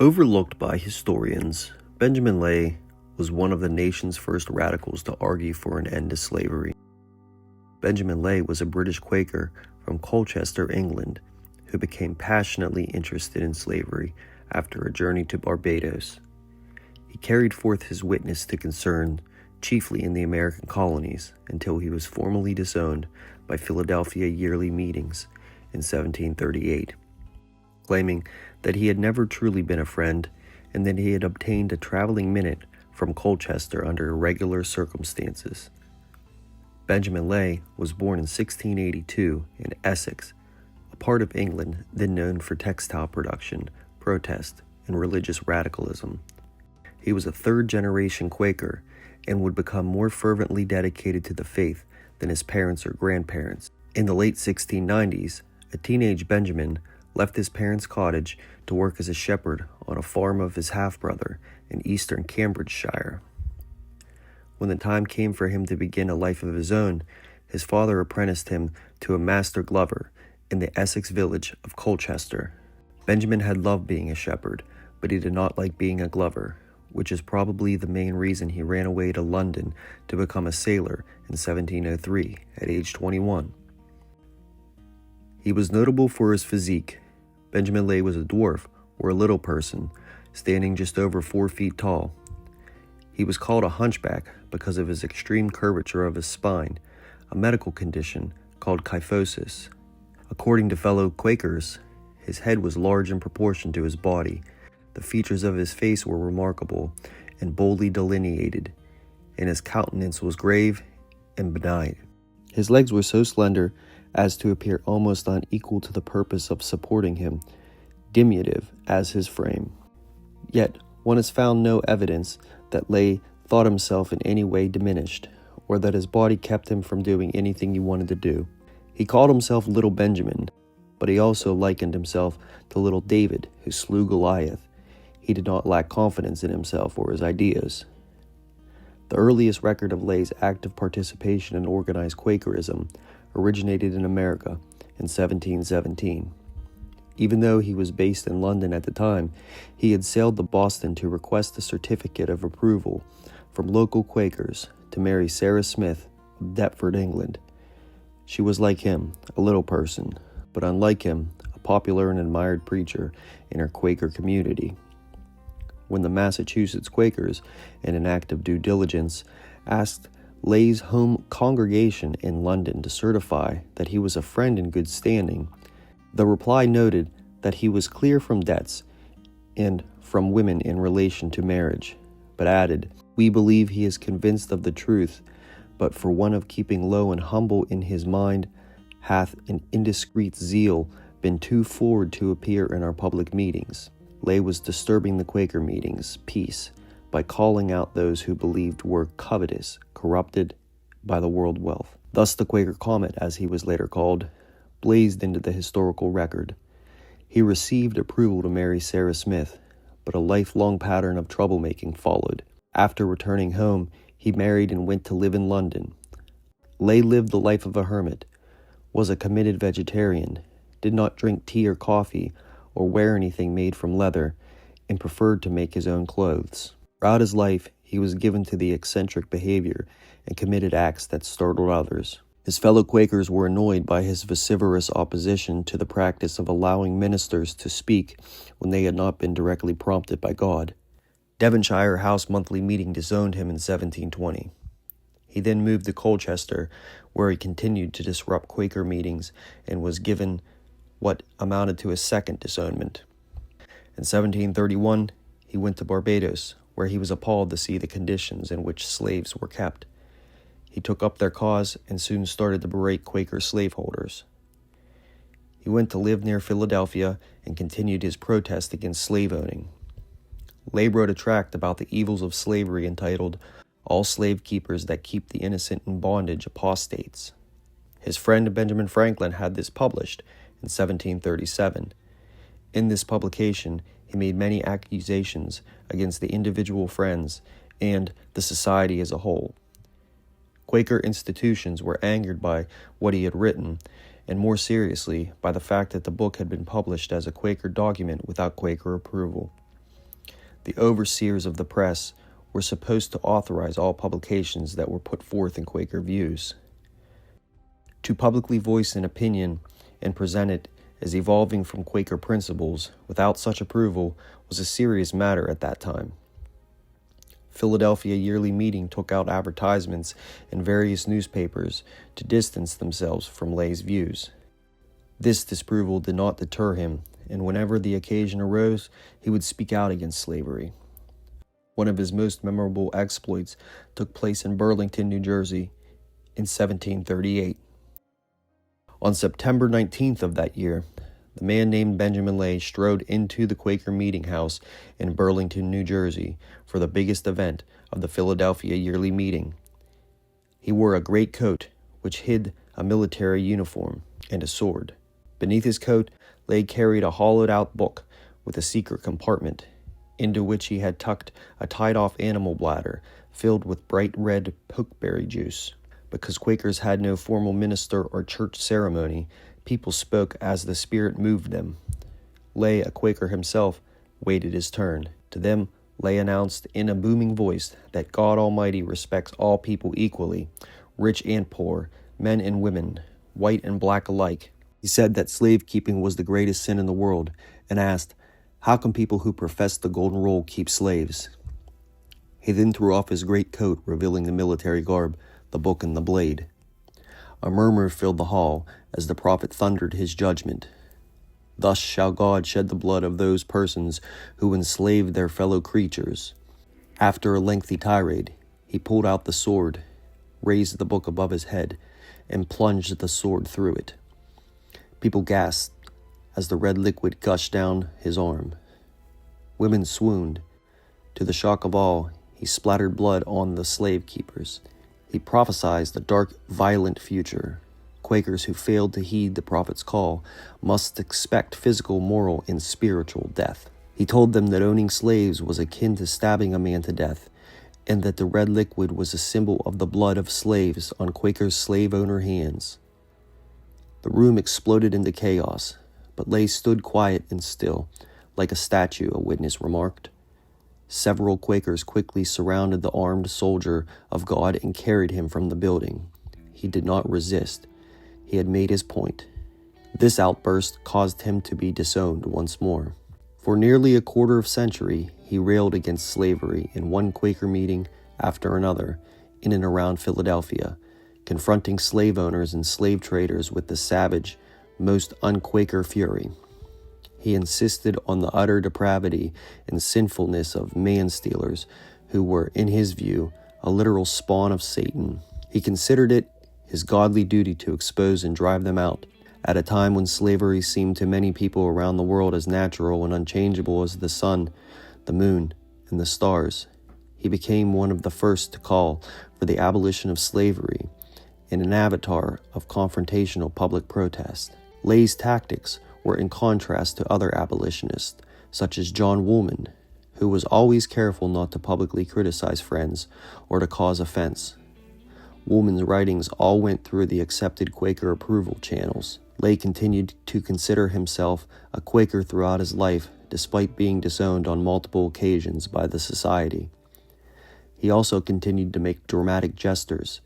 Overlooked by historians, Benjamin Lay was one of the nation's first radicals to argue for an end to slavery. Benjamin Lay was a British Quaker from Colchester, England, who became passionately interested in slavery after a journey to Barbados. He carried forth his witness to concern chiefly in the American colonies until he was formally disowned by Philadelphia yearly meetings in 1738, claiming that he had never truly been a friend and that he had obtained a traveling minute from Colchester under irregular circumstances. Benjamin Lay was born in 1682 in Essex, a part of England then known for textile production, protest, and religious radicalism. He was a third-generation Quaker and would become more fervently dedicated to the faith than his parents or grandparents. In the late 1690s, a teenage Benjamin left his parents' cottage to work as a shepherd on a farm of his half-brother in eastern Cambridgeshire. When the time came for him to begin a life of his own, his father apprenticed him to a master glover in the Essex village of Colchester. Benjamin had loved being a shepherd, but he did not like being a glover, which is probably the main reason he ran away to London to become a sailor in 1703 at age 21. He was notable for his physique. Benjamin Lay was a dwarf, or a little person, standing just over 4 feet tall. He was called a hunchback because of his extreme curvature of his spine, a medical condition called kyphosis. According to fellow Quakers, his head was large in proportion to his body. The features of his face were remarkable and boldly delineated, and his countenance was grave and benign. His legs were so slender as to appear almost unequal to the purpose of supporting him, diminutive as his frame. Yet one has found no evidence that Lay thought himself in any way diminished, or that his body kept him from doing anything he wanted to do. He called himself Little Benjamin, but he also likened himself to Little David, who slew Goliath. He did not lack confidence in himself or his ideas. The earliest record of Lay's active participation in organized Quakerism originated in America in 1717. Even though he was based in London at the time, he had sailed to Boston to request a certificate of approval from local Quakers to marry Sarah Smith of Deptford, England. She was like him, a little person, but unlike him, a popular and admired preacher in her Quaker community. When the Massachusetts Quakers, in an act of due diligence, asked Lay's home congregation in London to certify that he was a friend in good standing, the reply noted that he was clear from debts and from women in relation to marriage, but added, "We believe he is convinced of the truth, but for one of keeping low and humble in his mind, hath an indiscreet zeal been too forward to appear in our public meetings." Lay was disturbing the Quaker meetings' peace by calling out those who believed were covetous, corrupted by the world wealth. Thus the Quaker comet, as he was later called, blazed into the historical record. He received approval to marry Sarah Smith, but a lifelong pattern of troublemaking followed. After returning home, he married and went to live in London. Lay lived the life of a hermit, was a committed vegetarian, did not drink tea or coffee or wear anything made from leather, and preferred to make his own clothes. Throughout his life, he was given to the eccentric behavior and committed acts that startled others. His fellow Quakers were annoyed by his vociferous opposition to the practice of allowing ministers to speak when they had not been directly prompted by God. Devonshire House Monthly Meeting disowned him in 1720. He then moved to Colchester, where he continued to disrupt Quaker meetings and was given what amounted to a second disownment. In 1731, he went to Barbados, where he was appalled to see the conditions in which slaves were kept. He took up their cause and soon started to berate Quaker slaveholders. He went to live near Philadelphia and continued his protest against slave owning. Lay wrote a tract about the evils of slavery entitled, "All Slave Keepers That Keep the Innocent in Bondage Apostates." His friend Benjamin Franklin had this published in 1737. In this publication, he made many accusations against the individual friends and the society as a whole. Quaker institutions were angered by what he had written, and more seriously by the fact that the book had been published as a Quaker document without Quaker approval. The overseers of the press were supposed to authorize all publications that were put forth in Quaker views. To publicly voice an opinion and present it as evolving from Quaker principles without such approval was a serious matter at that time. Philadelphia Yearly Meeting took out advertisements in various newspapers to distance themselves from Lay's views. This disapproval did not deter him, and whenever the occasion arose, he would speak out against slavery. One of his most memorable exploits took place in Burlington, New Jersey, in 1738. On September 19th of that year, the man named Benjamin Lay strode into the Quaker Meeting House in Burlington, New Jersey, for the biggest event of the Philadelphia Yearly Meeting. He wore a great coat, which hid a military uniform, and a sword. Beneath his coat, Lay carried a hollowed-out book with a secret compartment, into which he had tucked a tied-off animal bladder filled with bright red pokeberry juice. Because Quakers had no formal minister or church ceremony, people spoke as the Spirit moved them. Lay, a Quaker himself, waited his turn. To them, Lay announced in a booming voice that God Almighty respects all people equally, rich and poor, men and women, white and black alike. He said that slave-keeping was the greatest sin in the world, and asked, "How can people who profess the golden rule keep slaves?" He then threw off his great coat, revealing the military garb, the book, and the blade. A murmur filled the hall as the prophet thundered his judgment. "Thus shall God shed the blood of those persons who enslaved their fellow creatures." After a lengthy tirade, he pulled out the sword, raised the book above his head, and plunged the sword through it. People gasped as the red liquid gushed down his arm. Women swooned. To the shock of all, he splattered blood on the slave keepers. He prophesied a dark, violent future. Quakers who failed to heed the prophet's call must expect physical, moral, and spiritual death. He told them that owning slaves was akin to stabbing a man to death, and that the red liquid was a symbol of the blood of slaves on Quakers' slave owner hands. The room exploded into chaos, but Lay stood quiet and still, like a statue, a witness remarked. Several Quakers quickly surrounded the armed soldier of God and carried him from the building. He did not resist. He had made his point. This outburst caused him to be disowned once more. For nearly a quarter of a century, he railed against slavery in one Quaker meeting after another in and around Philadelphia, confronting slave owners and slave traders with the savage, most un-Quaker fury. He insisted on the utter depravity and sinfulness of man-stealers who were, in his view, a literal spawn of Satan. He considered it his godly duty to expose and drive them out. At a time when slavery seemed to many people around the world as natural and unchangeable as the sun, the moon, and the stars, he became one of the first to call for the abolition of slavery and an avatar of confrontational public protest. Lay's tactics were in contrast to other abolitionists, such as John Woolman, who was always careful not to publicly criticize friends or to cause offense. Woolman's writings all went through the accepted Quaker approval channels. Lay continued to consider himself a Quaker throughout his life, despite being disowned on multiple occasions by the society. He also continued to make dramatic gestures.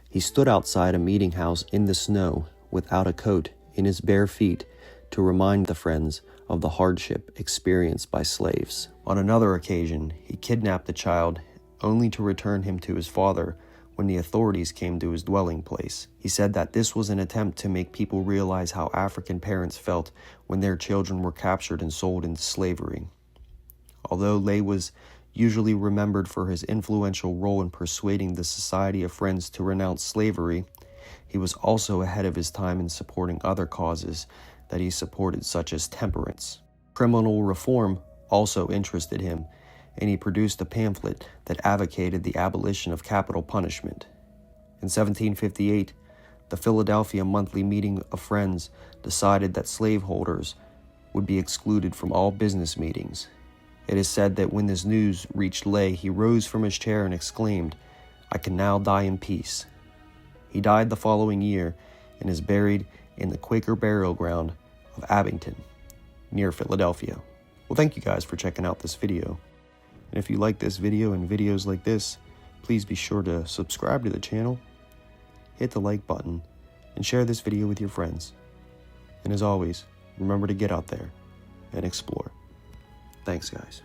He stood outside a meeting house in the snow, without a coat, in his bare feet, to remind the friends of the hardship experienced by slaves. On another occasion, he kidnapped a child, only to return him to his father when the authorities came to his dwelling place. He said that this was an attempt to make people realize how African parents felt when their children were captured and sold into slavery. Although Lay was usually remembered for his influential role in persuading the Society of Friends to renounce slavery, he was also ahead of his time in supporting other causes that he supported, such as temperance. Criminal reform also interested him, and he produced a pamphlet that advocated the abolition of capital punishment. In 1758, the Philadelphia Monthly Meeting of Friends decided that slaveholders would be excluded from all business meetings. It is said that when this news reached Lay, he rose from his chair and exclaimed, "I can now die in peace." He died the following year and is buried in the Quaker burial ground of Abington, near Philadelphia. Well, thank you guys for checking out this video. And if you like this video and videos like this, please be sure to subscribe to the channel, hit the like button, and share this video with your friends. And as always, remember to get out there and explore. Thanks, guys.